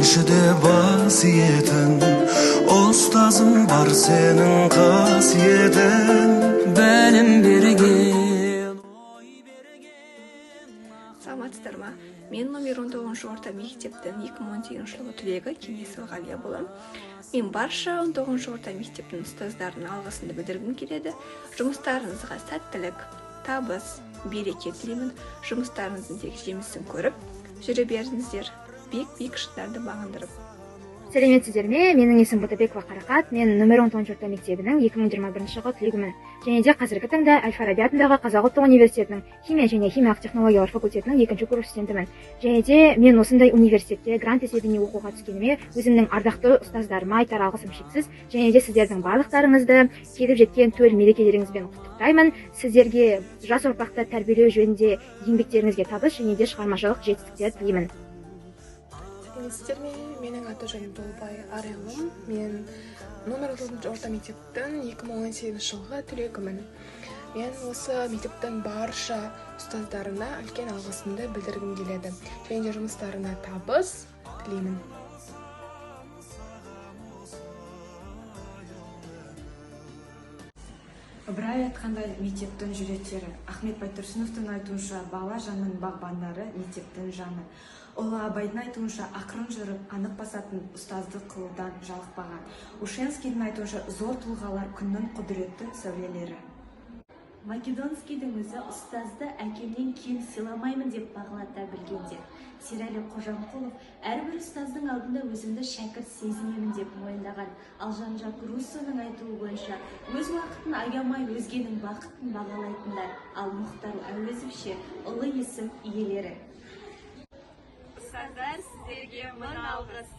кишиде басиетин, устазым бар сенин касиетин. Білім берген, ой берген. Саламатсыздар ма? Мен номер 19 орта мектептің 2018 жылғы түлегі Кеңесіл Ғалия болам. Мен барша 19 орта мектептің ұстаздарының алғысымды білдіргім келеді. Жұмыстарыңызға сәттілік, табыс, береке тілеймін. Жұмыстарыңыздың тек жемісін көріп, жүре беріңіздер. Биік шыңдарды бағындырып. Сәлеметсіздер ме? Менің есімім Ботабекова Қарақат. Мен номер 19 орта мектебінің 2021 жылғы түлегімін. Және де қазіргі таңда Әл-Фараби атындағы Қазақ ұлттық университетінің химия және химиялық технологиялар факультетінің 2-ші курс студентімін. Және де мен осындай университетте грант есебіне оқуға түскеніме өзімнің ардақты ұстаздарыма айтар алғысым шексіз. Және де сіздердің барлықтарыңызды келіп жеткен төл мерекелеріңізбен құттықтаймын. Сіздерге жас ұрпақты тәрбиелеу жөнінде еңбектеріңізге табыс және де шығармашылық жетістіктер тілеймін. Менің аты жөнім Толбай Арайлым. Мен номер 9 орта мектептің 2018 жылғы түлегімін. Мен осы мектептің барша ұстаздарына үлкен алғысымды білдіргім келеді. Және де жұмыстарына табыс тілеймін. Ыбырай айтқандай мектептің жүректері. Ахмет Байтұрсыновтың айтуынша бала жанның бағбандары мектептің жаны. Ұлы Абайдың айтуынша ақырын жүріп, анық басатын ұстаздық қылудан жалықпаған. Ушенскийдің айтуынша зор тұлғалар күннің құдіретті сәулелері. Македонскийдің өзі ұстазды әкемнен кем сыйламаймын деп бағалата білгенде. Серәлі Қожамқұлов әрбір ұстаздың алдында өзімді шәкірт сезінемін деп мойындаған. Ал Жан-Жак Руссоның айтуы бойынша өз уақытын аямай өзгенің бақытын бағалайтындар. Ал Мұхтар Әуезовше ұлы есім иелері. Ұстаздар, сіздерге мың алғыс.